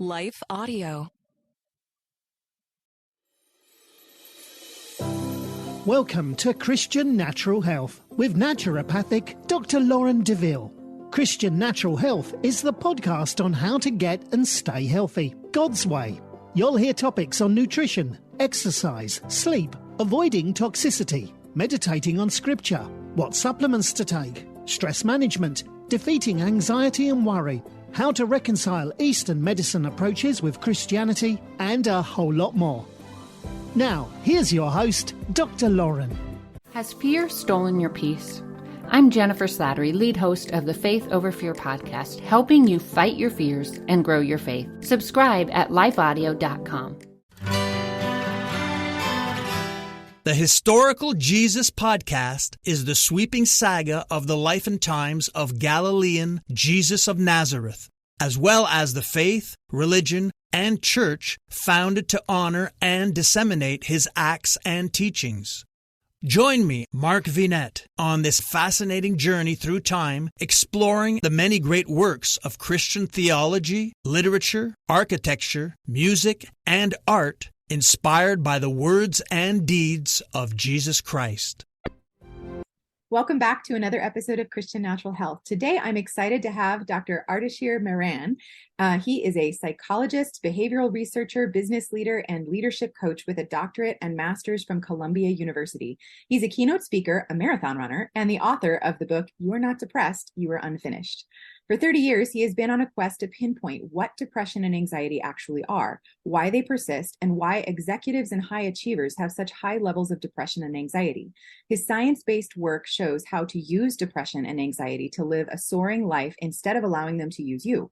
Life Audio. Welcome to Christian Natural Health with naturopathic Dr. Lauren DeVille. Christian Natural Health is the podcast on how to get and stay healthy, God's way. You'll hear topics on nutrition, exercise, sleep, avoiding toxicity, meditating on scripture, what supplements to take, stress management, defeating anxiety and worry, how to reconcile Eastern medicine approaches with Christianity, and a whole lot more. Now, here's your host, Dr. Lauren. Has fear stolen your peace? I'm Jennifer Slattery, lead host of the Faith Over Fear podcast, helping you fight your fears and grow your faith. Subscribe at lifeaudio.com. The Historical Jesus podcast is the sweeping saga of the life and times of Galilean Jesus of Nazareth, as well as the faith, religion, and church founded to honor and disseminate his acts and teachings. Join me, Mark Vinette, on this fascinating journey through time, exploring the many great works of Christian theology, literature, architecture, music, and art inspired by the words and deeds of Jesus Christ. Welcome back to another episode of Christian Natural Health. Today, I'm excited to have Dr. Ardeshir Mehran. He is a psychologist, behavioral researcher, business leader, and leadership coach with a doctorate and master's from Columbia University. He's a keynote speaker, a marathon runner, and the author of the book, You Are Not Depressed, You Are Unfinished. For 30 years, he has been on a quest to pinpoint what depression and anxiety actually are, why they persist, and why executives and high achievers have such high levels of depression and anxiety. His science-based work shows how to use depression and anxiety to live a soaring life instead of allowing them to use you.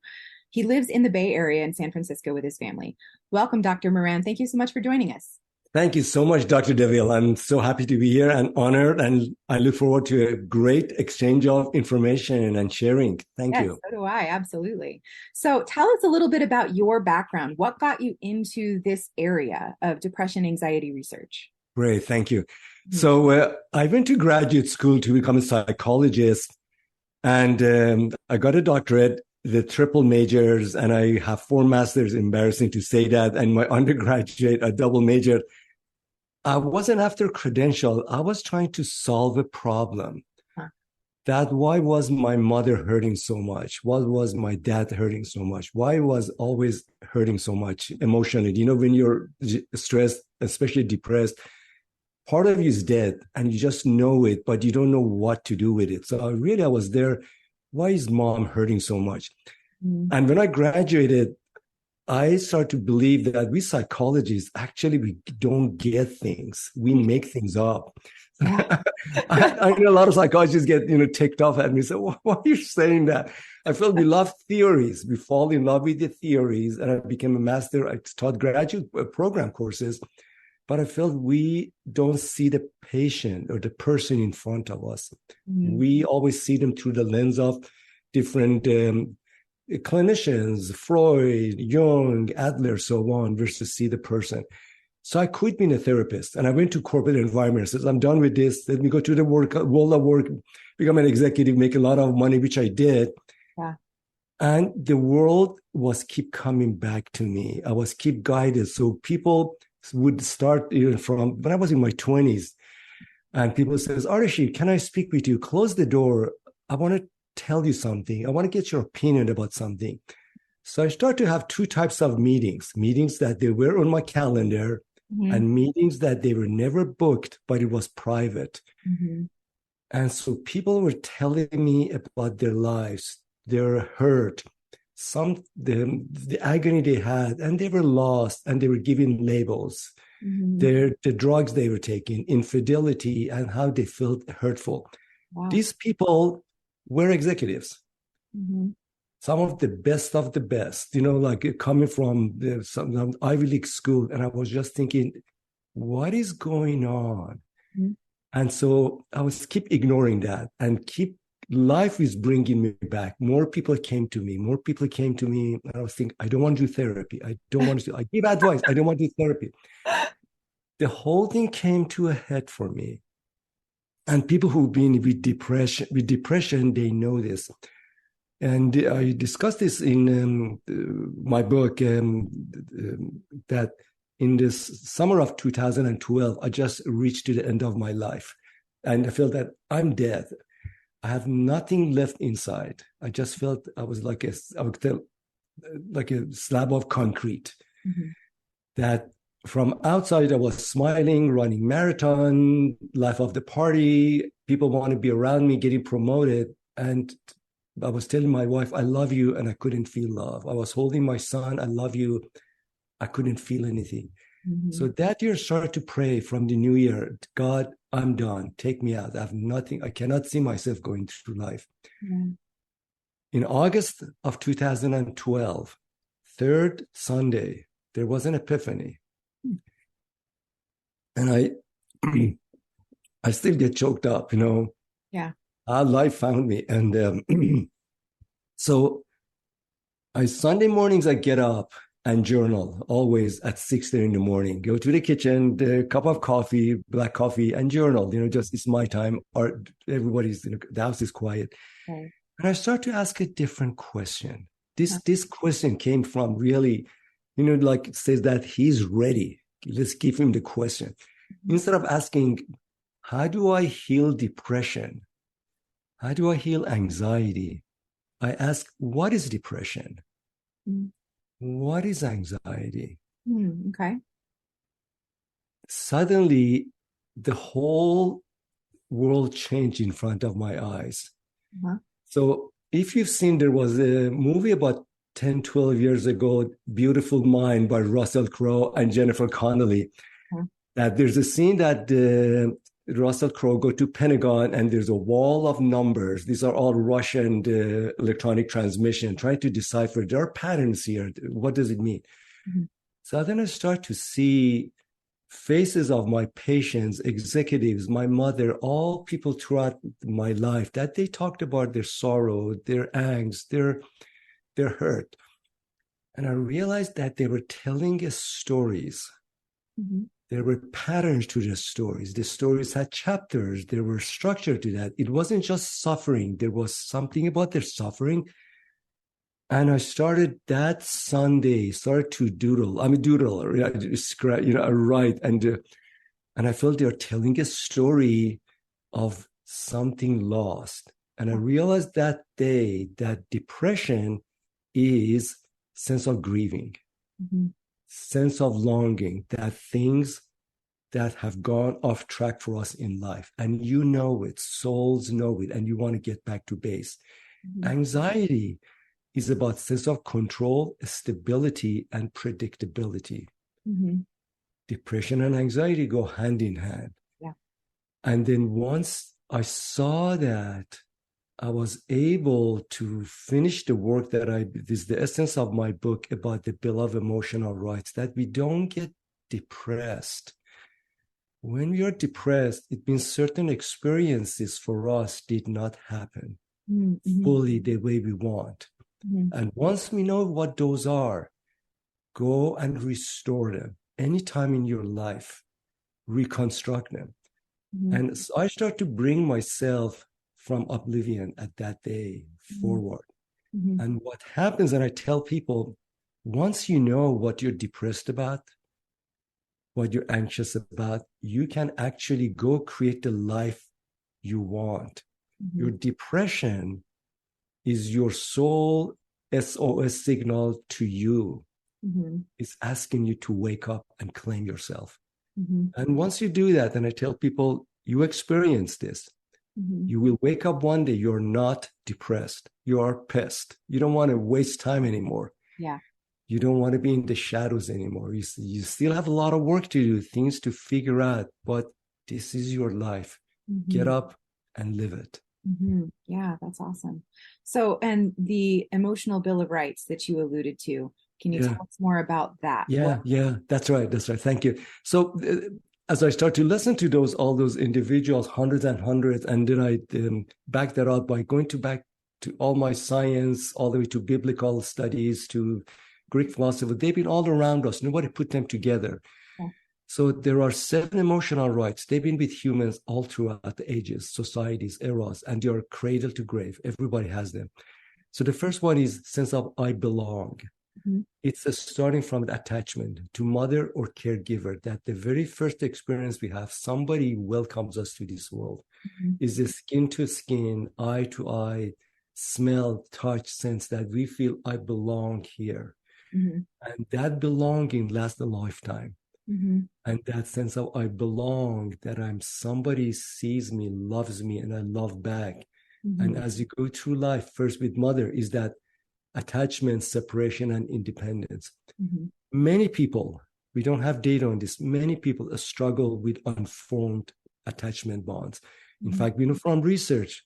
He lives in the Bay Area in San Francisco with his family. Welcome, Dr. Mehran. Thank you so much for joining us. Thank you so much, Dr. DeVille. I'm so happy to be here and honored, and I look forward to a great exchange of information and sharing. Thank you. So do I, absolutely. So tell us a little bit about your background. What got you into this area of depression anxiety research? Great, thank you. So I went to graduate school to become a psychologist, and I got a doctorate, the triple majors, and I have 4 masters, embarrassing to say that, and my undergraduate, a double major. I wasn't after credential. I was trying to solve a problem. That why was my mother hurting so much? Why was my dad hurting so much? Why was always hurting so much emotionally? You know, when you're stressed, especially depressed, part of you is dead and you just know it, but you don't know what to do with it. So I was there. Why is mom hurting so much? And when I graduated, I started to believe that we psychologists, actually, we don't get things. We make things up. I know a lot of psychologists get, ticked off at me. So why are you saying that? I felt we love theories. We fall in love with the theories. And I became a master. I taught graduate program courses. But I felt we don't see the patient or the person in front of us. We always see them through the lens of different clinicians, Freud, Jung, Adler, so on, versus see the person. So I quit being a therapist and I went to corporate environment. I said, I'm done with this. Let me go to the world of work, become an executive, make a lot of money, which I did. Yeah. And the world was keep coming back to me. I was keep guided. So people would start from when I was in my 20s, and people says, Ardeshir, can I speak with you? Close the door. I want to tell you something. I want to get your opinion about something. So I started to have 2 types of meetings that they were on my calendar and meetings that they were never booked, but it was private. And so people were telling me about their lives, their hurt, the agony they had, and they were lost, and they were given labels, the drugs they were taking, infidelity, and how they felt hurtful. Wow. These people were executives, some of the best, like coming from some Ivy League school. And I was just thinking, what is going on? And so I was keep ignoring that, and life is bringing me back. More people came to me. And I was thinking, I don't want to do therapy. I give advice. I don't want to do therapy. The whole thing came to a head for me. And people who've been with depression, they know this. And I discussed this in my book, that in this summer of 2012, I just reached to the end of my life. And I felt that I'm dead. I have nothing left inside. I just felt I was like a slab of concrete. Mm-hmm. That from outside, I was smiling, running marathon, life of the party. People want to be around me, getting promoted. And I was telling my wife, I love you, and I couldn't feel love. I was holding my son, I love you. I couldn't feel anything. Mm-hmm. So that year, started to pray from the new year, God, I'm done. Take me out. I have nothing. I cannot see myself going through life. Mm-hmm. In August of 2012, third Sunday, there was an epiphany. And I still get choked up, Yeah. Life found me. And so Sunday mornings, I get up and journal, always at 6:30 in the morning. Go to the kitchen, the cup of coffee, black coffee, and journal. Just it's my time. Or everybody's, the house is quiet. Okay. And I start to ask a different question. This question came from really, like it says that he's ready. Let's give him the question. Mm-hmm. Instead of asking, how do I heal depression? How do I heal anxiety? I ask, what is depression? Mm-hmm. What is anxiety? Okay. Suddenly, the whole world changed in front of my eyes. Uh-huh. So if you've seen, there was a movie about 10, 12 years ago, Beautiful Mind by Russell Crowe and Jennifer Connelly. Uh-huh. That there's a scene that Russell Crowe go to Pentagon, and there's a wall of numbers. These are all Russian electronic transmission, trying to decipher. There are patterns here. What does it mean? Mm-hmm. So then I start to see faces of my patients, executives, my mother, all people throughout my life, that they talked about their sorrow, their angst, their hurt. And I realized that they were telling us stories. Mm-hmm. There were patterns to the stories. The stories had chapters. There were structure to that. It wasn't just suffering. There was something about their suffering. And I started that Sunday, to doodle. I'm a doodler. I write. And I felt they're telling a story of something lost. And I realized that day that depression is sense of grieving. Mm-hmm. Sense of longing, that things that have gone off track for us in life, and it, souls know it, and you want to get back to base. Mm-hmm. Anxiety is about sense of control, stability, and predictability. Mm-hmm. Depression and anxiety go hand in hand. Yeah. And then once I saw that, I was able to finish the work that this is the essence of my book about the Bill of Emotional Rights, that we don't get depressed. When we are depressed, it means certain experiences for us did not happen fully the way we want. Mm-hmm. And once we know what those are, go and restore them. Anytime in your life, reconstruct them. Mm-hmm. And so I start to bring myself from oblivion at that day forward. Mm-hmm. And what happens, and I tell people, once you know what you're depressed about, what you're anxious about, you can actually go create the life you want. Mm-hmm. Your depression is your soul SOS signal to you. Mm-hmm. It's asking you to wake up and claim yourself. Mm-hmm. And once you do that, and I tell people, you experience this. Mm-hmm. You will wake up one day, you're not depressed. You are pissed. You don't want to waste time anymore. Yeah. You don't want to be in the shadows anymore. You still have a lot of work to do, things to figure out, but this is your life. Mm-hmm. Get up and live it. Mm-hmm. Yeah, that's awesome. So, and the emotional Bill of Rights that you alluded to, can you tell us more about that? Yeah, that's right. Thank you. So, as I start to listen to all those individuals, hundreds and hundreds, and then I back that up by going back to all my science, all the way to biblical studies, to Greek philosophy. They've been all around us. Nobody put them together. Yeah. So there are 7 emotional rights. They've been with humans all throughout the ages, societies, eras, and they are cradle to grave. Everybody has them. So the first one is sense of I belong. Mm-hmm. It's starting from the attachment to mother or caregiver, that the very first experience we have, somebody welcomes us to this world, is a skin to skin, eye to eye, smell, touch, sense that we feel I belong here. And that belonging lasts a lifetime. And that sense of I belong, that somebody sees me, loves me, and I love back. And as you go through life, first with mother is that attachment, separation, and independence. Many people, we don't have data on this, many people struggle with unformed attachment bonds. In fact, we know from research,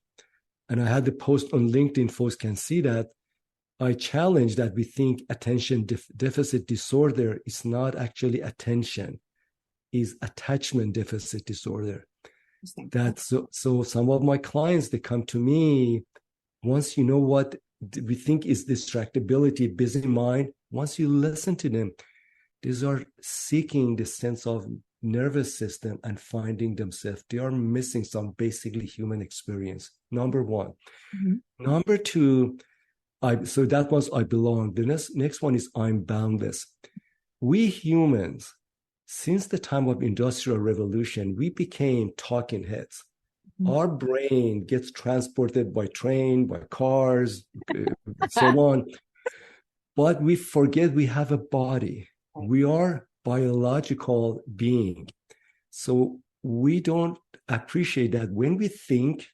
and I had the post on LinkedIn, folks can see that, I challenge that we think attention deficit disorder is not actually attention, is attachment deficit disorder. That's so some of my clients, they come to me, once you know what we think is distractibility, busy mind, once you listen to them, these are seeking the sense of nervous system and finding themselves. They are missing some basically human experience. Number one. Number two, so that was I belong. The next one is I'm boundless. We humans, since the time of Industrial Revolution, we became talking heads. Our brain gets transported by train, by cars, so on. But we forget we have a body. We are biological being. So we don't appreciate that when we think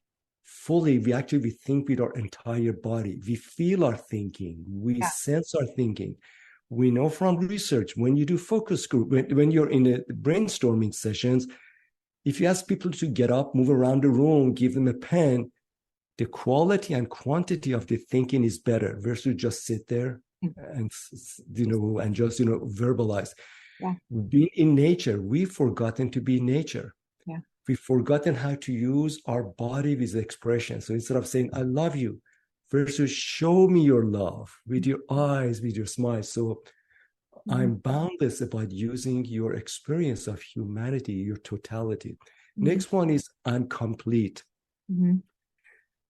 fully, we think with our entire body. We feel our thinking. We sense our thinking. We know from research, when you do focus group, when you're in a brainstorming sessions, if you ask people to get up, move around the room, give them a pen, the quality and quantity of the thinking is better versus just sit there and, and just, verbalize. Being in nature, we've forgotten to be nature. We've forgotten how to use our body with expression. So instead of saying, I love you, versus show me your love with your eyes, with your smile. So I'm boundless about using your experience of humanity, your totality. Next one is I'm complete.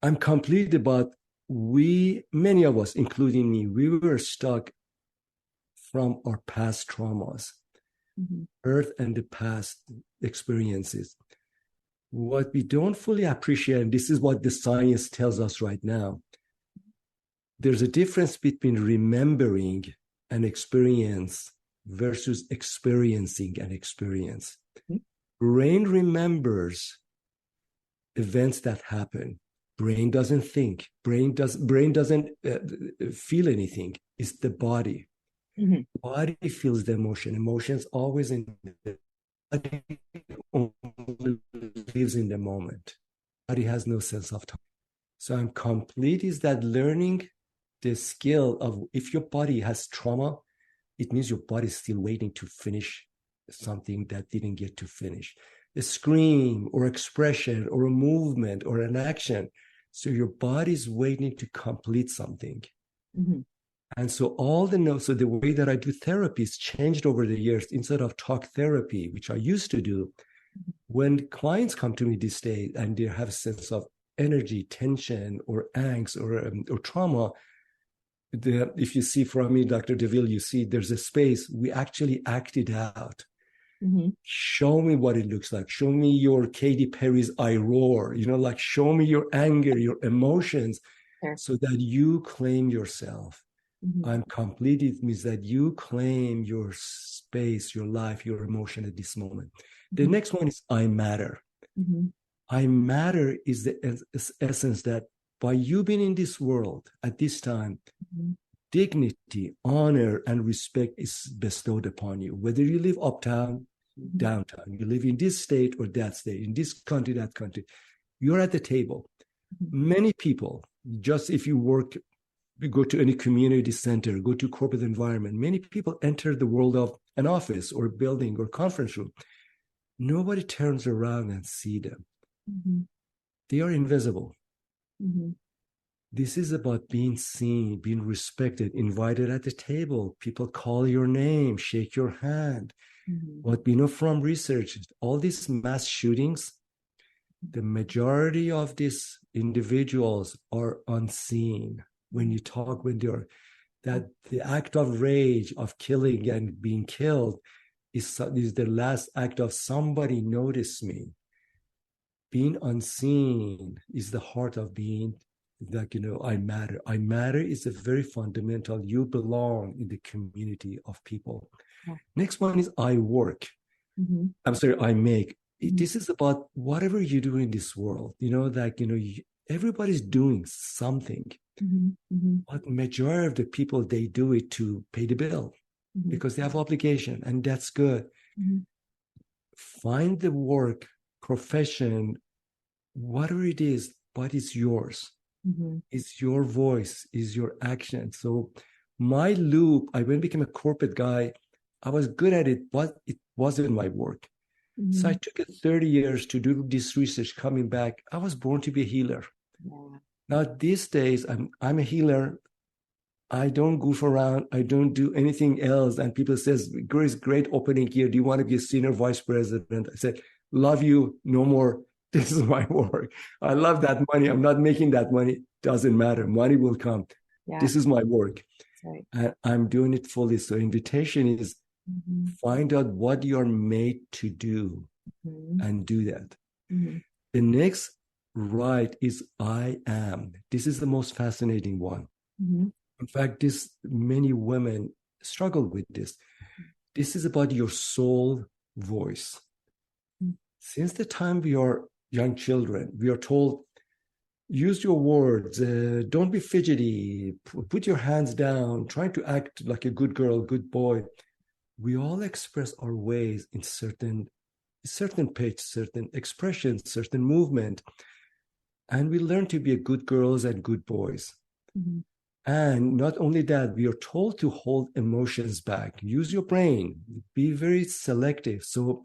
I'm complete about many of us, including me, we were stuck from our past traumas, earth and the past experiences. What we don't fully appreciate, and this is what the science tells us right now, there's a difference between remembering an experience versus experiencing an experience. Brain remembers events that happen. Brain doesn't think. Brain doesn't feel anything. It's the body. Body feels the emotion. Emotions always in the body, only lives in the moment. Body has no sense of time. So I'm complete is that learning the skill of, if your body has trauma, it means your body is still waiting to finish something that didn't get to finish. A scream or expression or a movement or an action. So your body is waiting to complete something. And so so the way that I do therapy has changed over the years. Instead of talk therapy, which I used to do, when clients come to me these days and they have a sense of energy, tension, or angst or trauma, if you see from me, Dr. DeVille, you see there's a space, we actually act it out. Show me what it looks like. Show me your Katy Perry's I roar, show me your anger, your emotions, so that you claim yourself. I'm complete. It means that you claim your space, your life, your emotion at this moment. The next one is I matter. I matter is the essence that by you being in this world at this time, dignity, honor, and respect is bestowed upon you. Whether you live uptown, downtown, you live in this state or that state, in this country, that country, you're at the table. Many people, just if you go to any community center, go to corporate environment, many people enter the world of an office or building or conference room. Nobody turns around and see them. They are invisible. This is about being seen, being respected, invited at the table. People call your name, shake your hand. What we know from research, all these mass shootings, the majority of these individuals are unseen. when you talk, that the act of rage, of killing and being killed is the last act of somebody noticed me. Being unseen is the heart of being, like, I matter. I matter is a very fundamental. You belong in the community of people. Yeah. Next one is I work. I make. This is about whatever you do in this world, everybody's doing something. But majority of the people, they do it to pay the bill because they have obligation, and that's good. Find the work, profession, whatever it is, but it's yours. It's your voice, is your action. So my loop, when I became a corporate guy, I was good at it, but it wasn't my work. So I took 30 years to do this research. Coming back, I was born to be a healer. Yeah. Now these days, I'm a healer. I don't goof around. I don't do anything else. And people says, Grace, great opening here. Do you want to be a senior vice president? I said, love you, no more. This is my work. I love that money. I'm not making that money. Doesn't matter. Money will come. Yeah. This is my work. Right. And I'm doing it fully. So invitation is find out what you're made to do and do that. The next right is I am. This is the most fascinating one. In fact, many women struggle with this. This is about your soul voice. Since the time we are young children, we are told, use your words, don't be fidgety, put your hands down, try to act like a good girl, good boy. We all express our ways in certain pitch, certain expressions, certain movement. And we learn to be a good girls and good boys. And not only that, we are told to hold emotions back, use your brain, be very selective. So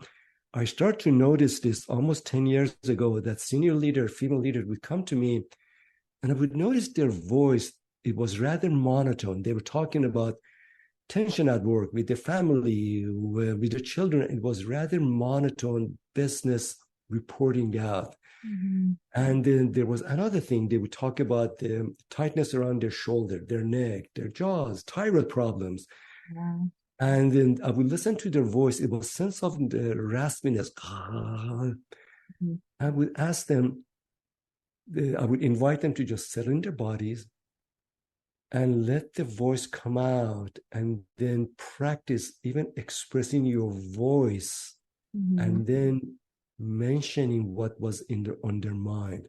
I start to notice this almost 10 years ago, that senior leader, female leader would come to me and I would notice their voice. It was rather monotone. They were talking about tension at work, with the family, with the children. It was rather monotone business reporting out. And then there was another thing. They would talk about the tightness around their shoulder, their neck, their jaws, thyroid problems. And then I would listen to their voice. It was sense of the raspiness. I would ask them, I would invite them to just settle in their bodies and let the voice come out, and then practice even expressing your voice and then mentioning what was on their mind.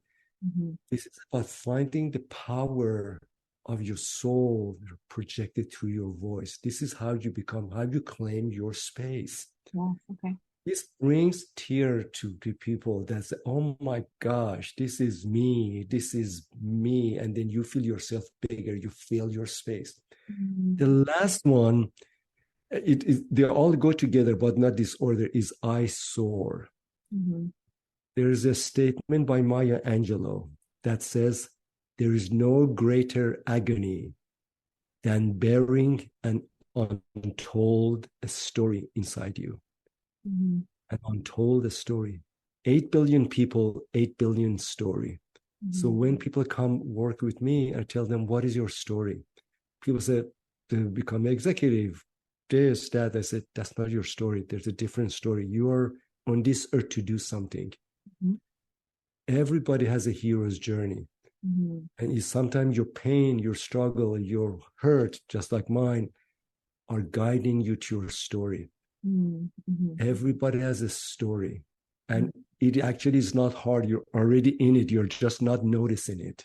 This is about finding the power of your soul projected through your voice. This is how you claim your space. Yeah, okay. This brings tears to people that say, oh my gosh, this is me. And then you feel yourself bigger, you feel your space. The last one, they all go together, but not this order, is I soar. There's a statement by Maya Angelou that says, there is no greater agony than bearing an untold story inside you. An untold story. 8 billion people, 8 billion story. So when people come work with me, I tell them, what is your story? People say, to become executive, this, that. I said, that's not your story. There's a different story. You are on this earth to do something. Everybody has a hero's journey. And sometimes your pain, your struggle, your hurt, just like mine, are guiding you to your story. Everybody has a story. And it actually is not hard. You're already in it. You're just not noticing it.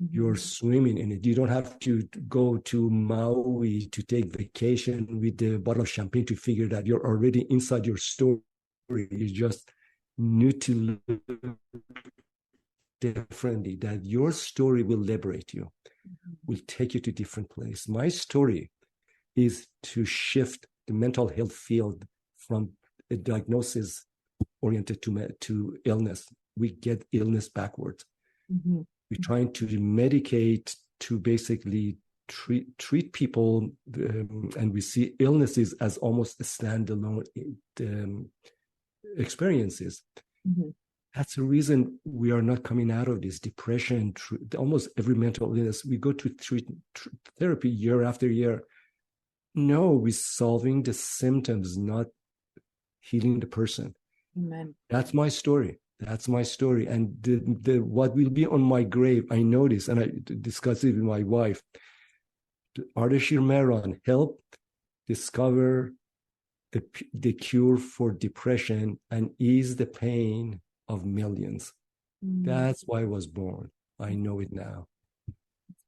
You're swimming in it. You don't have to go to Maui to take vacation with a bottle of champagne to figure that you're already inside your story. You just need to live differently, that your story will liberate you, will take you to a different place. My story is to shift the mental health field from a diagnosis oriented to illness. We get illness backwards. We're trying to medicate to basically treat people, and we see illnesses as almost a standalone experiences. That's the reason we are not coming out of this depression. Almost every mental illness, we go to therapy year after year. No, we're solving the symptoms, not healing the person. Amen. That's my story. That's my story. And the what will be on my grave, I know this, and I discussed it with my wife. Ardeshir Mehran helped discover the cure for depression and ease the pain of millions. That's why I was born. I know it now.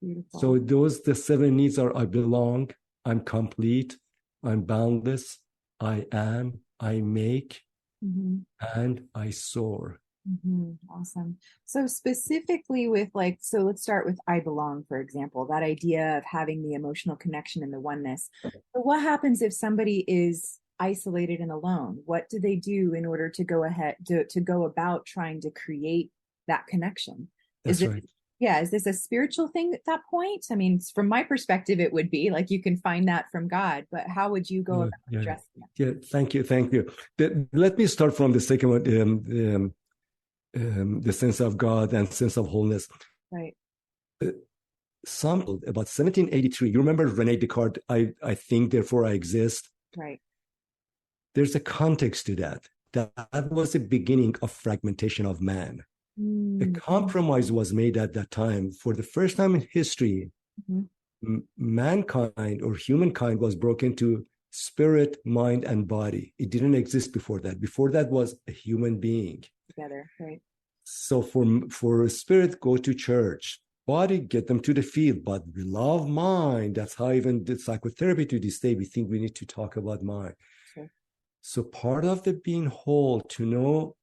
Beautiful. So the 7 needs are: I belong, I'm complete, I'm boundless, I am, I make, and I soar. Awesome. So specifically with so let's start with I belong, for example, that idea of having the emotional connection and the oneness. So what happens if somebody is isolated and alone? What do they do in order to go ahead to go about trying to create that connection? That's right. Yeah. Is this a spiritual thing at that point? I mean, from my perspective, it would be like you can find that from God, but how would you go about addressing that? Yeah. Thank you. Let me start from the second one, the sense of God and sense of wholeness. Right. About 1783, you remember Rene Descartes, I think, therefore I exist. Right. There's a context to that. That was the beginning of fragmentation of man. A compromise was made at that time. For the first time in history, mankind or humankind was broken to spirit, mind, and body. It didn't exist before that. Before that was a human being. Together, right. So for spirit, go to church. Body, get them to the field. But we love mind. That's how even the psychotherapy to this day, we think we need to talk about mind. Sure. So part of the being whole, to know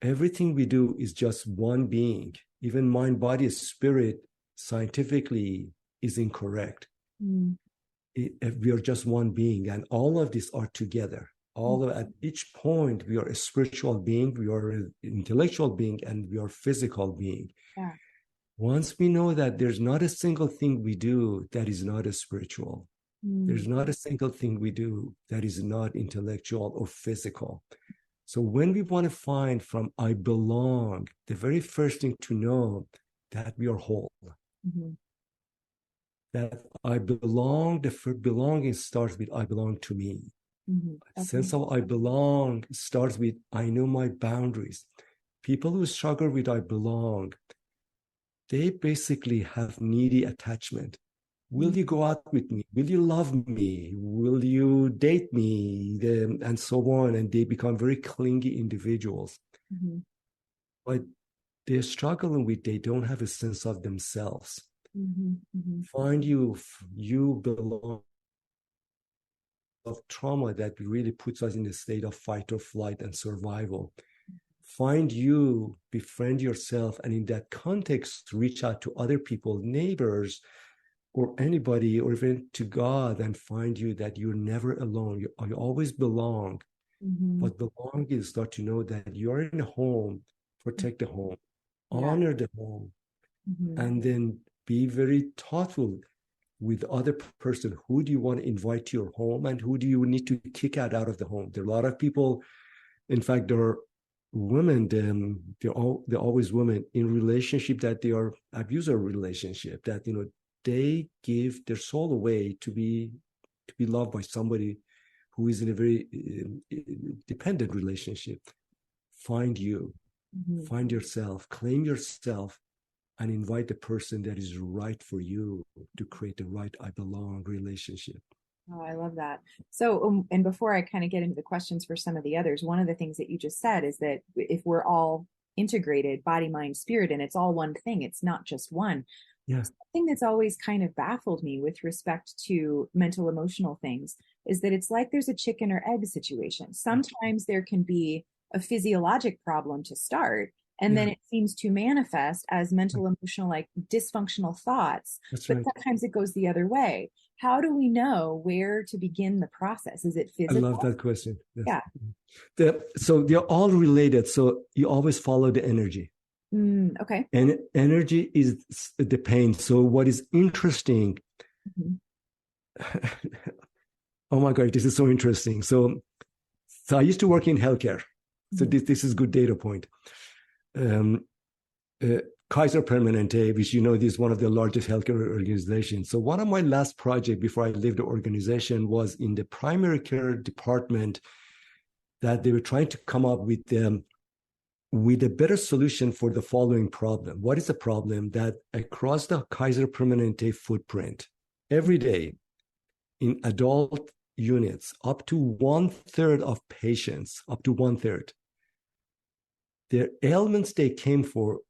everything we do is just one being. Even mind, body, spirit, scientifically is incorrect. We are just one being, and all of these are together. At each point, we are a spiritual being, we are an intellectual being, and we are a physical being. Yeah. Once we know that there's not a single thing we do that is not a spiritual, there's not a single thing we do that is not intellectual or physical. So when we want to find from I belong, the very first thing to know that we are whole. That I belong, the belonging starts with I belong to me. Sense of I belong starts with I know my boundaries. People who struggle with I belong, they basically have needy attachment. Will you go out with me? Will you love me? Will you date me? And so on. And they become very clingy individuals. But they're struggling with, they don't have a sense of themselves. Find you belong. Of trauma that really puts us in a state of fight or flight and survival. Find you, befriend yourself, and in that context, reach out to other people, neighbors, or anybody, or even to God, and find you that you're never alone. You always belong. But belong is start to know that you're in a home, protect the home, honor the home, and then be very thoughtful with other person. Who do you want to invite to your home, and who do you need to kick out of the home? There are a lot of people, in fact, there are women, they're always women in relationship that they are abuser relationship, that they give their soul away to be loved by somebody who is in a very dependent relationship. Find you, find yourself, claim yourself, and invite the person that is right for you to create the right I belong relationship. Oh, I love that. So, and before I kind of get into the questions for some of the others, one of the things that you just said is that if we're all integrated, body, mind, spirit, and it's all one thing, it's not just one. Yeah. Something that's always kind of baffled me with respect to mental emotional things is that it's like there's a chicken or egg situation. Sometimes there can be a physiologic problem to start, and then it seems to manifest as mental, emotional, like dysfunctional thoughts. That's but sometimes it goes the other way. How do we know where to begin the process? Is it physical? I love that question. Yes. Yeah. So they're all related. So you always follow the energy. Okay. And energy is the pain. So what is interesting, oh my God, this is so interesting. So I used to work in healthcare. So this is good data point. Kaiser Permanente, which is one of the largest healthcare organizations. So one of my last projects before I left the organization was in the primary care department, that they were trying to come up with a better solution for the following problem. What is the problem? That across the Kaiser Permanente footprint, every day in adult units, up to 1/3 of patients, their ailments they came for,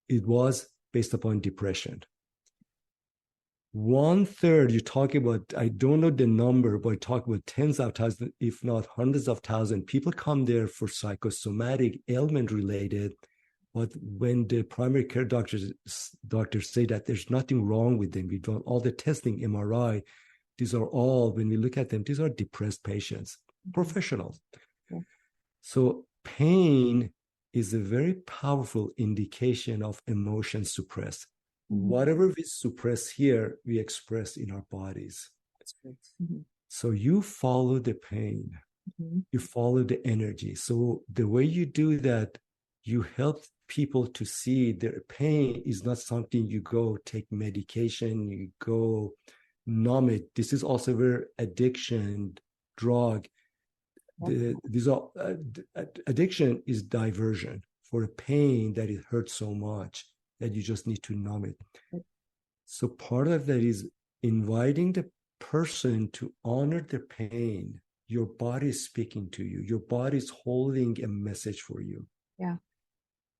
it was based upon depression. 1/3, you talk about, I don't know the number, but talk about tens of thousands, if not hundreds of thousands. People come there for psychosomatic ailment related, but when the primary care doctors say that there's nothing wrong with them, we've done all the testing, MRI, these are all, when we look at them, these are depressed patients, professionals. Yeah. So pain is a very powerful indication of emotion suppressed. Mm-hmm. Whatever we suppress here, we express in our bodies. Mm-hmm. So you follow the pain, mm-hmm. you follow the energy. So the way you do that, you help people to see their pain is not something you go take medication, you go numb it. This is also where addiction, drug, addiction is diversion for a pain that it hurts so much that you just need to numb it. So part of that is inviting the person to honor their pain. Your body is speaking to you. Your body is holding a message for you. Yeah.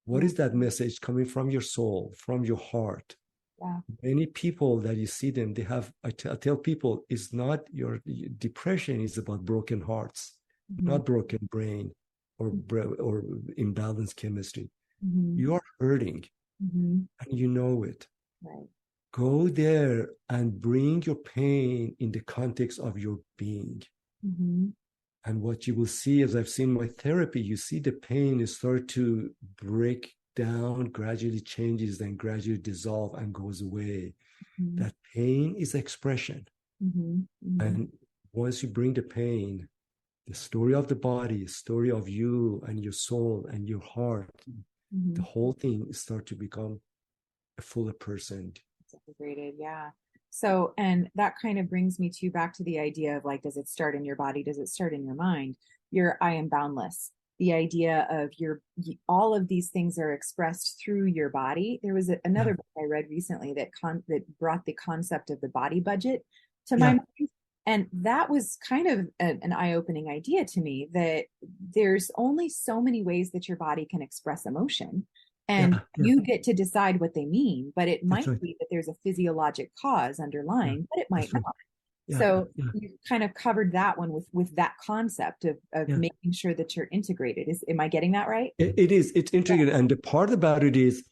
What is that message coming from your soul, from your heart? Yeah. Many people that you see them, they have, I tell people, it's not your depression is about broken hearts, mm-hmm. not broken brain or imbalanced chemistry. Mm-hmm. You are hurting, mm-hmm. and you know it. Right. Go there and bring your pain in the context of your being. Mm-hmm. And what you will see, as I've seen my therapy, you see the pain is start to break down, gradually changes, then gradually dissolve and goes away. Mm-hmm. That pain is expression. Mm-hmm. Mm-hmm. And once you bring the pain, the story of the body, story of you and your soul and your heart, mm-hmm. the whole thing start to become a fuller person. Integrated, yeah. So, and that kind of brings me back to the idea of like, does it start in your body? Does it start in your mind? I am boundless. The idea of all of these things are expressed through your body. There was another book I read recently that brought the concept of the body budget to my mind. And that was kind of an eye-opening idea to me, that there's only so many ways that your body can express emotion. And you get to decide what they mean, but it might be that there's a physiologic cause underlying, but it might not. So you kind of covered that one with that concept of making sure that you're integrated. Am I getting that right? It is. It's integrated. And the part about it is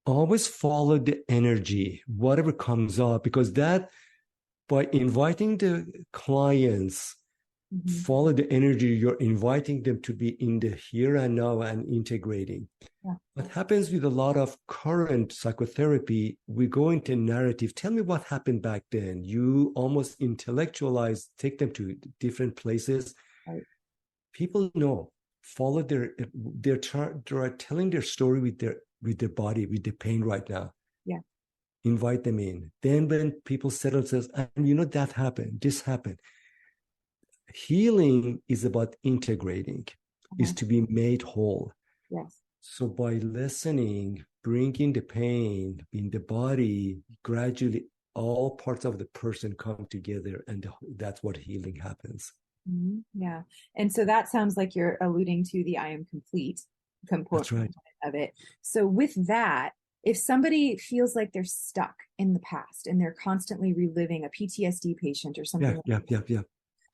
always follow the energy, whatever comes up, because that, by inviting the clients, mm-hmm. follow the energy, you're inviting them to be in the here and now and integrating. Yeah. What happens with a lot of current psychotherapy, we go into narrative. Tell me what happened back then. You almost intellectualize, take them to different places. Right. People know, follow they're telling their story with their body, with the pain right now. Yeah. Invite them in. Then when people settle themselves, and that happened, this happened. Healing is about integrating, is to be made whole. Yes. So by listening, bringing the pain in the body, gradually all parts of the person come together, and that's what healing happens. Mm-hmm. Yeah. And so that sounds like you're alluding to the I am complete component of it. So with that, if somebody feels like they're stuck in the past and they're constantly reliving a PTSD patient or something Yeah.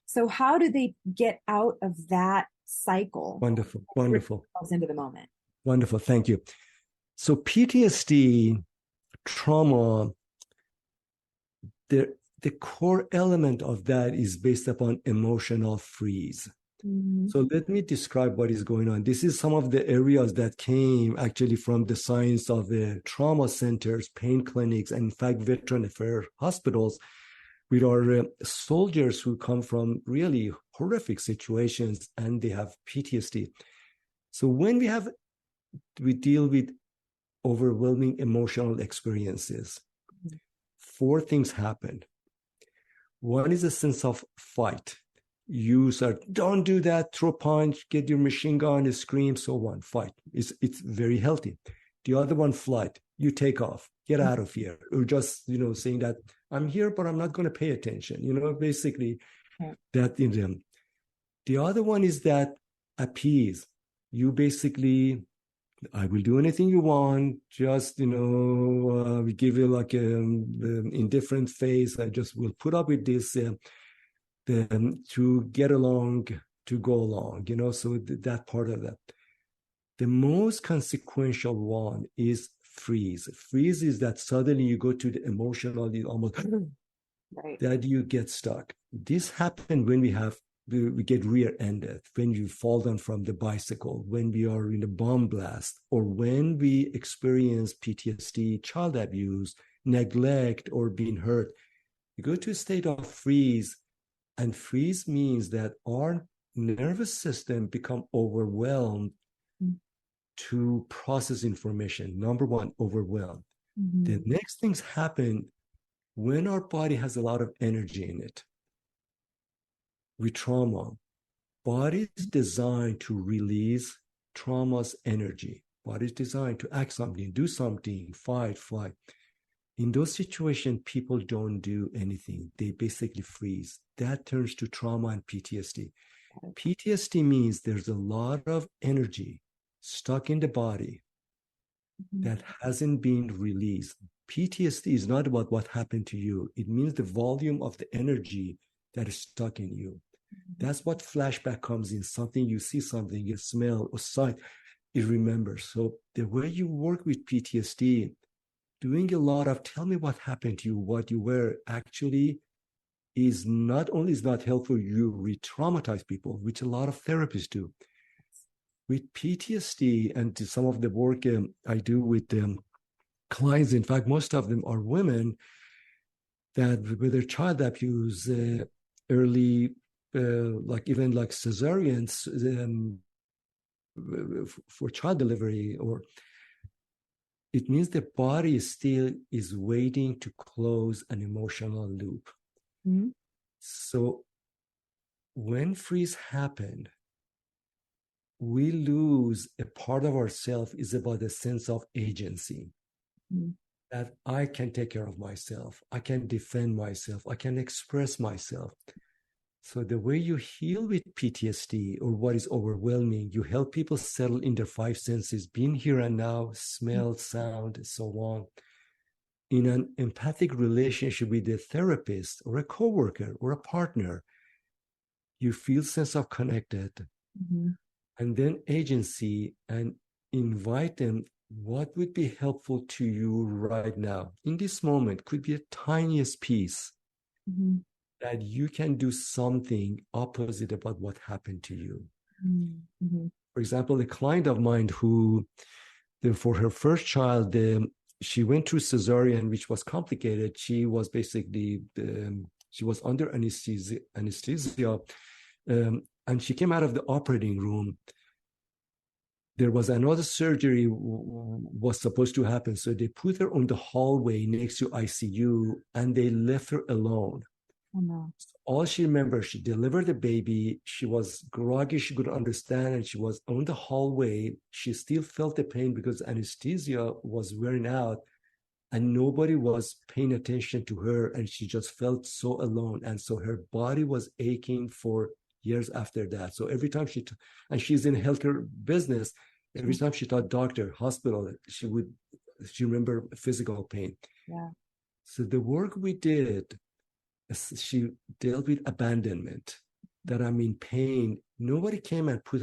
So how do they get out of that cycle? Wonderful. Into the moment. Wonderful. Thank you. So PTSD, trauma, the core element of that is based upon emotional freeze. Mm-hmm. So let me describe what is going on. This is some of the areas that came actually from the science of the trauma centers, pain clinics, and in fact, veteran affairs hospitals, with our soldiers who come from really horrific situations and they have PTSD. So when we have we deal with overwhelming emotional experiences. 4 things happen. One is a sense of fight. You start, don't do that, throw a punch, get your machine gun, scream, so on, fight. It's very healthy. The other one, flight. You take off, get out of here. Or just, saying that I'm here, but I'm not going to pay attention. Basically that in them. The other one is that appease. You basically, I will do anything you want. Just, we give you like an indifferent face. I just will put up with this to get along, to go along, so that part of that. The most consequential one is freeze. Freeze is that suddenly you go to the emotional, you almost, right, that you get stuck. This happens when we get rear-ended, when you fall down from the bicycle, when we are in a bomb blast, or when we experience PTSD, child abuse, neglect, or being hurt. You go to a state of freeze, and freeze means that our nervous system become overwhelmed to process information. Number one, overwhelmed. The next things happen when our body has a lot of energy in it. With trauma, body is designed to release trauma's energy. Body is designed to act something, do something, fight, flight. In those situations, people don't do anything. They basically freeze. That turns to trauma and PTSD. PTSD means there's a lot of energy stuck in the body that hasn't been released. PTSD is not about what happened to you. It means the volume of the energy that is stuck in you. That's what flashback comes in. Something you see, something you smell or sight, it remembers. So the way you work with PTSD, doing a lot of tell me what happened to you, what you were, actually is not only is not helpful, you re-traumatize people, which a lot of therapists do. With PTSD and some of the work I do with clients, in fact, most of them are women that with their child abuse, early, like even like cesareans for child delivery, or it means the body still is waiting to close an emotional loop. So when freeze happened, we lose a part of ourselves is about a sense of agency. That I can take care of myself. I can defend myself. I can express myself. So the way you heal with PTSD or what is overwhelming, you help people settle in their 5 senses, being here and now, smell, sound, so on. In an empathic relationship with a therapist or a coworker or a partner, you feel sense of connected. And then agency, and invite them, what would be helpful to you right now? In this moment, could be the tiniest piece that you can do something opposite about what happened to you. For example, a client of mine who, for her first child, she went through cesarean, which was complicated. She was basically, she was under anesthesia, and she came out of the operating room. There was another surgery was supposed to happen. So they put her on the hallway next to ICU and they left her alone. Oh, no. So all she remembers, she delivered the baby. She was groggy. She couldn't understand. And she was on the hallway. She still felt the pain because anesthesia was wearing out and nobody was paying attention to her. And she just felt so alone. And so her body was aching for years after that. So every time and she's in healthcare business, every time she thought doctor, hospital, she remember physical pain. Yeah. So the work we did, she dealt with abandonment, that I'm in pain. Nobody came and put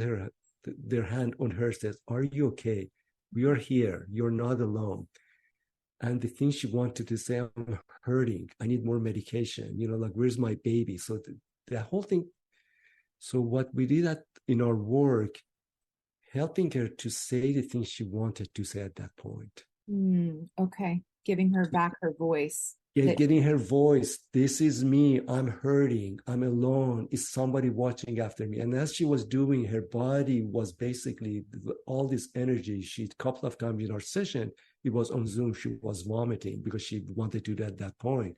their hand on her, says, are you okay? We are here. You're not alone. And the thing she wanted to say, I'm hurting. I need more medication. Like, where's my baby? So the whole thing. So what we did in our work, helping her to say the things she wanted to say at that point. Okay. Giving her back her voice. Getting her voice. This is me. I'm hurting. I'm alone. Is somebody watching after me? And as she was doing, her body was basically all this energy. She, a couple of times in our session, it was on Zoom, she was vomiting because she wanted to do that at that point.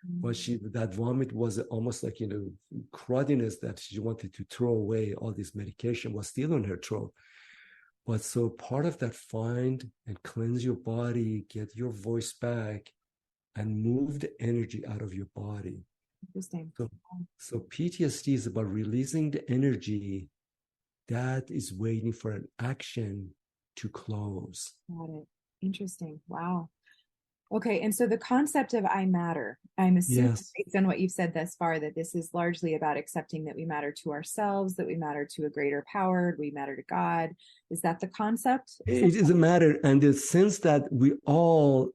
But that vomit was almost like, crudiness that she wanted to throw away. All this medication was still on her throat. But so part of that, find and cleanse your body, get your voice back, and move the energy out of your body. Interesting. So PTSD is about releasing the energy that is waiting for an action to close. Got it. Interesting. Wow. Okay. And so the concept of I matter, I'm assuming based on what you've said thus far, that this is largely about accepting that we matter to ourselves, that we matter to a greater power, we matter to God. Is that the concept? It is a matter, and the sense that we all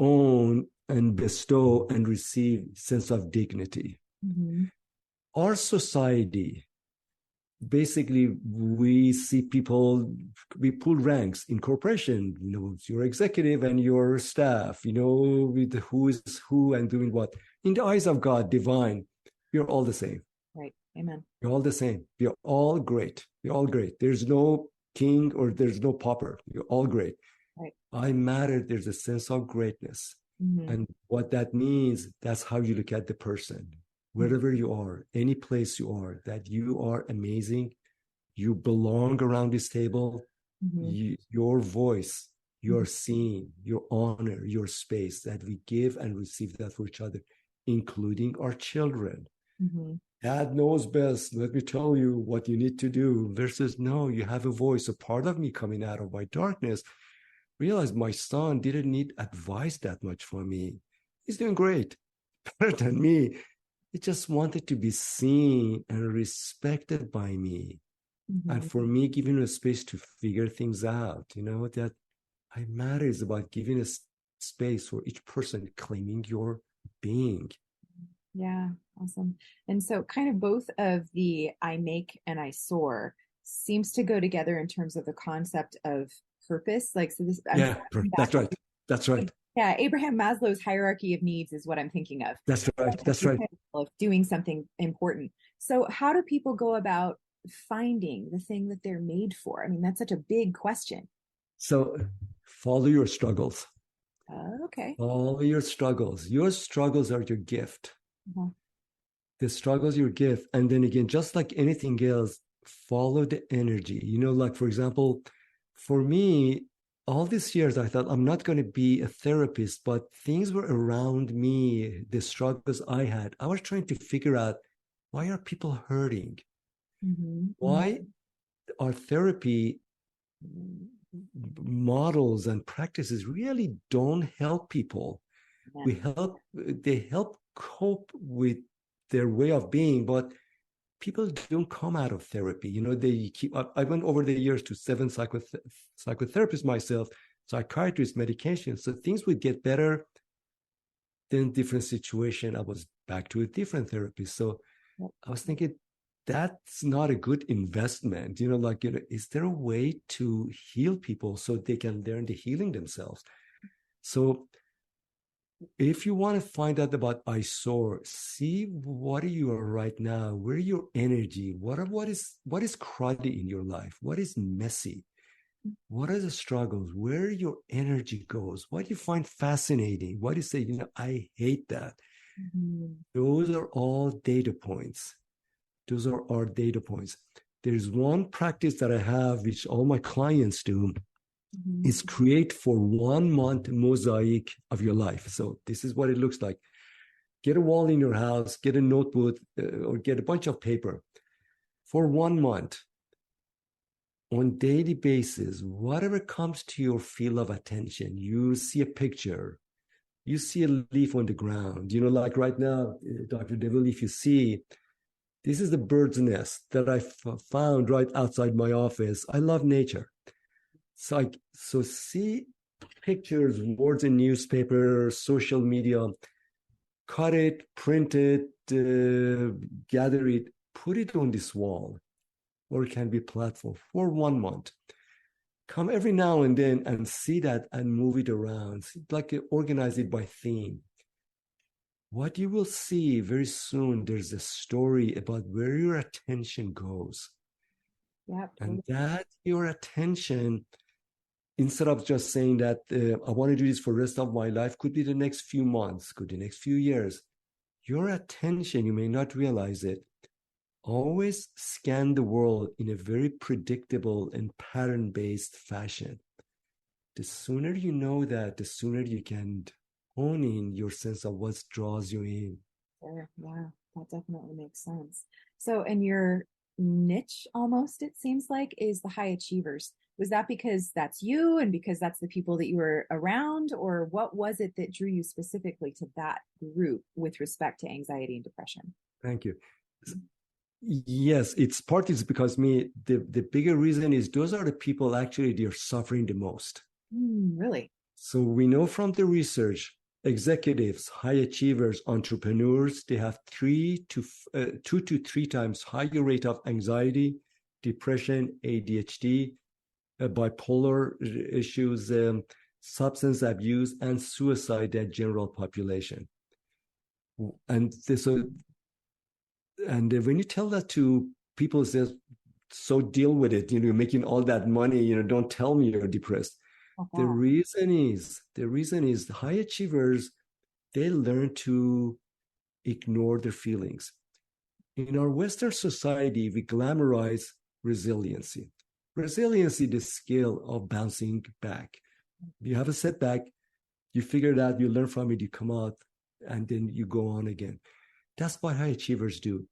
own and bestow and receive sense of dignity. Our society, basically, we see people, we pull ranks in corporation, your executive and your staff, with who is who and doing what. In the eyes of God, divine, you're all the same. Right. Amen. You're all the same. You're all great. You're all great. There's no king or there's no pauper. You're all great. Right. I matter. There's a sense of greatness. And what that means, that's how you look at the person. Wherever you are, any place you are, that you are amazing. You belong around this table. Your voice, your seen, your honor, your space, that we give and receive that for each other, including our children. Dad knows best. Let me tell you what you need to do. Versus, no, you have a voice, a part of me coming out of my darkness. Realize my son didn't need advice that much from me. He's doing great, better than me. He just wanted to be seen and respected by me. And for me, giving a space to figure things out, that I matter is about giving a space for each person, claiming your being. Yeah, awesome. And so kind of both of the I make and I soar seems to go together in terms of the concept of purpose. Like, so this, that's right. That's right. Yeah. Abraham Maslow's hierarchy of needs is what I'm thinking of. That's right. That's right. Of doing something important. So how do people go about finding the thing that they're made for? I mean, that's such a big question. So follow your struggles. Okay. Follow your struggles. Your struggles are your gift. The struggles, your gift. And then again, just like anything else, follow the energy. Like, for example, for me, all these years, I thought I'm not going to be a therapist, but things were around me, the struggles I had. I was trying to figure out, why are people hurting? Why are therapy models and practices really don't help people? They help cope with their way of being, but people don't come out of therapy. They keep. I went over the years to 7 psychotherapists myself, psychiatrists, medications. So things would get better. Then different situation, I was back to a different therapist. So I was thinking, that's not a good investment. Is there a way to heal people so they can learn the healing themselves? So if you want to find out about I soar, see what you are right now, where your energy, what is cruddy in your life, what is messy, what are the struggles, where your energy goes, what do you find fascinating, what do you say, I hate that. Those are all data points. Those are our data points. There's one practice that I have, which all my clients do, is create for 1 month mosaic of your life. So this is what it looks like. Get a wall in your house, get a notebook, or get a bunch of paper. For 1 month, on daily basis, whatever comes to your field of attention, you see a picture, you see a leaf on the ground. Like right now, Dr. DeVille, if you see, this is the bird's nest that I found right outside my office. I love nature. So see pictures, words in newspaper, social media, cut it, print it, gather it, put it on this wall, or it can be a platform for 1 month. come every now and then and see that and move it around, like organize it by theme. What you will see very soon, there's a story about where your attention goes. Yep. And that your attention, instead of just saying that I want to do this for the rest of my life, could be the next few months, could be the next few years. Your attention, you may not realize it, always scan the world in a very predictable and pattern-based fashion. The sooner you know that, the sooner you can hone in your sense of what draws you in. Sure. Yeah, that definitely makes sense. So, and your niche almost, it seems like, is the high achievers. Was that because that's you and because that's the people that you were around, or what was it that drew you specifically to that group with respect to anxiety and depression? Thank you. Yes, it's partly because the bigger reason is those are the people actually they're suffering the most. Really? So we know from the research, executives, high achievers, entrepreneurs, they have 2 to 3 times higher rate of anxiety, depression, ADHD, bipolar issues, substance abuse, and suicide than general population. And when you tell that to people, says, so deal with it, you're making all that money, don't tell me you're depressed. The reason is the high achievers, they learn to ignore their feelings. In our Western society, we glamorize resiliency. Resiliency, the skill of bouncing back. You have a setback, you figure it out, you learn from it, you come out, and then you go on again. That's what high achievers do.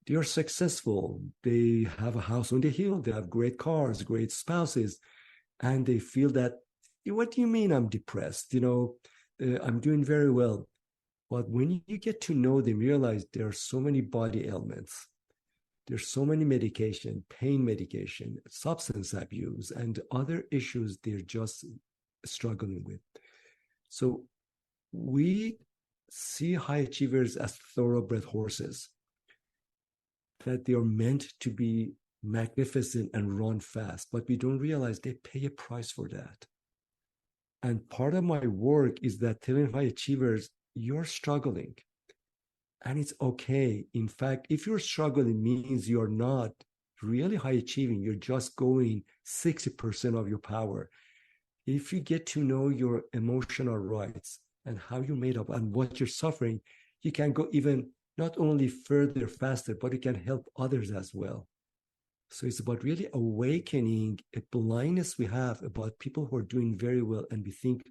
They are successful. They have a house on the hill. They have great cars, great spouses, and they feel that, what do you mean I'm depressed? I'm doing very well. But when you get to know them, realize there are so many body ailments. There's so many medication, pain medication, substance abuse, and other issues they're just struggling with. So we see high achievers as thoroughbred horses, that they are meant to be magnificent and run fast, but we don't realize they pay a price for that. And part of my work is that telling high achievers, you're struggling and it's okay. In fact, if you're struggling, it means you're not really high achieving. You're just going 60% of your power. If you get to know your emotional rights and how you made up and what you're suffering, you can go even not only further, faster, but you can help others as well. So it's about really awakening a blindness we have about people who are doing very well, and we think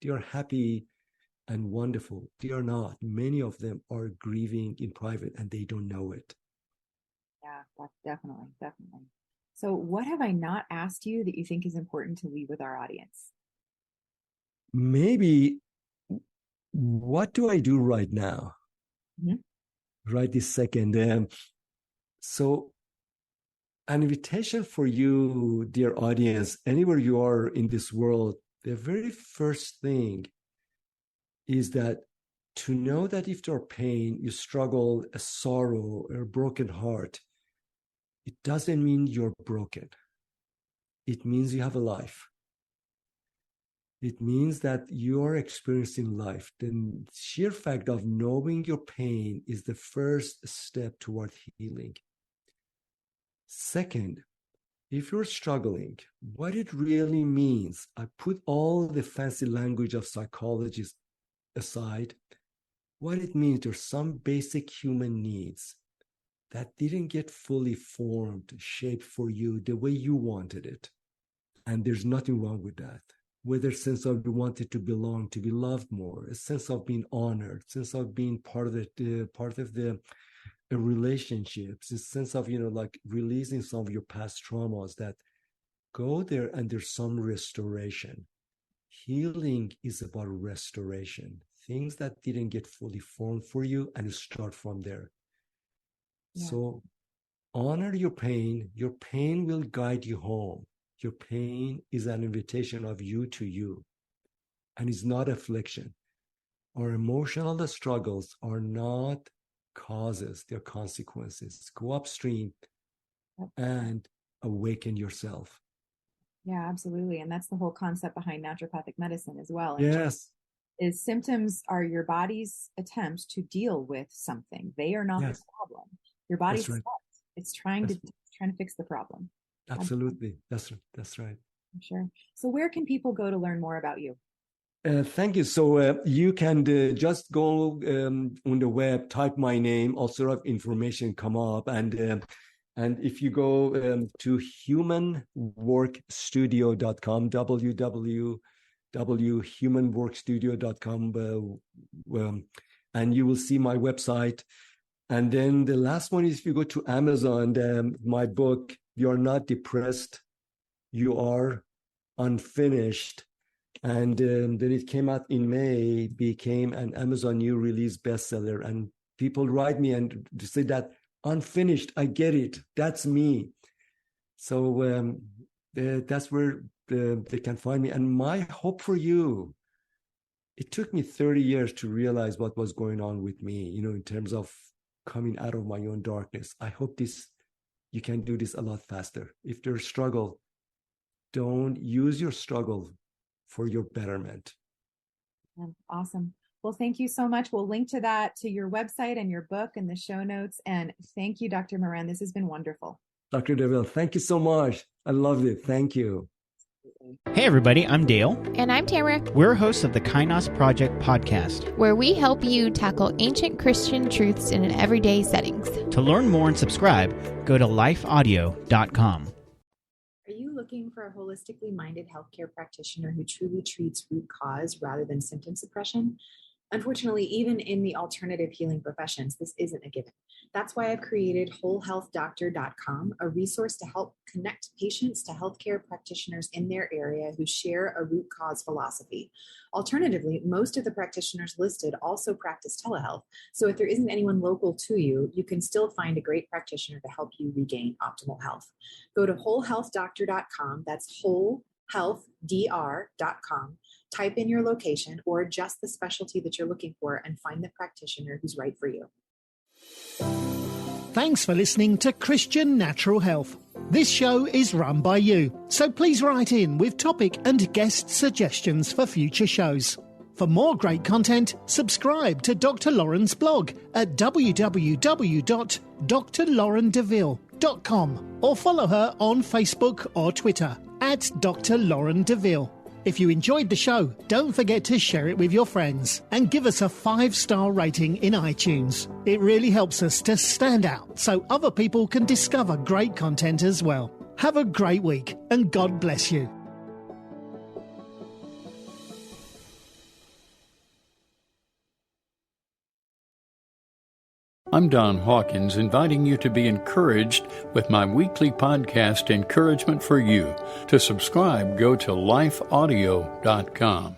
they are happy and wonderful. They are not. Many of them are grieving in private and they don't know it. Yeah, that's definitely. So what have I not asked you that you think is important to leave with our audience? Maybe, what do I do right now? Right this second. So an invitation for you, dear audience, anywhere you are in this world, the very first thing is that to know that if there are pain, you struggle, a sorrow, or a broken heart, it doesn't mean you're broken. It means you have a life. It means that you are experiencing life. The sheer fact of knowing your pain is the first step toward healing. Second, if you're struggling, what it really means, I put all the fancy language of psychologists aside. What it means, there's some basic human needs that didn't get fully formed, shaped for you the way you wanted it. And there's nothing wrong with that. Whether a sense of you wanted to belong, to be loved more, a sense of being honored, sense of being part of the relationships, a sense of, like releasing some of your past traumas, that go there and there's some restoration. Healing is about restoration. Things that didn't get fully formed for you, and you start from there. Yeah. So honor your pain. Your pain will guide you home. Your pain is an invitation of you to you, and it's not affliction. Our emotional struggles are not causes, they're consequences. Go upstream and awaken yourself. Yeah, absolutely. And that's the whole concept behind naturopathic medicine as well. Yes. Is symptoms are your body's attempt to deal with something. They are not the problem. Your body's right. stuck. It's trying to fix the problem. Absolutely. That's right. I'm sure. So where can people go to learn more about you? Thank you. So you can just go on the web, type my name, all sort of information come up. And if you go to humanworkstudio.com, www.humanworkstudio.com, and you will see my website. And then the last one is if you go to Amazon, my book, You're Not Depressed, You Are Unfinished. And then it came out in May, became an Amazon new release bestseller. And people write me and say that unfinished, I get it. That's me. So that's where they can find me. And my hope for you, it took me 30 years to realize what was going on with me, in terms of coming out of my own darkness. I hope you can do this a lot faster. If there's struggle, don't use your struggle for your betterment. Awesome. Well, thank you so much. We'll link to that, to your website and your book in the show notes. And thank you, Dr. Mehran. This has been wonderful. Dr. DeVille, thank you so much. I loved it. Thank you. Hey everybody, I'm Dale. And I'm Tamara. We're hosts of the Kainos Project podcast, where we help you tackle ancient Christian truths in an everyday settings. To learn more and subscribe, go to lifeaudio.com. Are you looking for a holistically minded healthcare practitioner who truly treats root cause rather than symptom suppression? Unfortunately, even in the alternative healing professions, this isn't a given. That's why I've created wholehealthdoctor.com, a resource to help connect patients to healthcare practitioners in their area who share a root cause philosophy. Alternatively, most of the practitioners listed also practice telehealth. So if there isn't anyone local to you, you can still find a great practitioner to help you regain optimal health. Go to wholehealthdoctor.com. That's wholehealthdr.com. Type in your location or just the specialty that you're looking for and find the practitioner who's right for you. Thanks for listening to Christian Natural Health. This show is run by you, so please write in with topic and guest suggestions for future shows. For more great content, subscribe to Dr. Lauren's blog at www.drlaurendeville.com or follow her on Facebook or Twitter at Dr. Lauren DeVille. If you enjoyed the show, don't forget to share it with your friends and give us a 5-star rating in iTunes. It really helps us to stand out so other people can discover great content as well. Have a great week and God bless you. I'm Don Hawkins, inviting you to be encouraged with my weekly podcast, Encouragement for You. To subscribe, go to lifeaudio.com.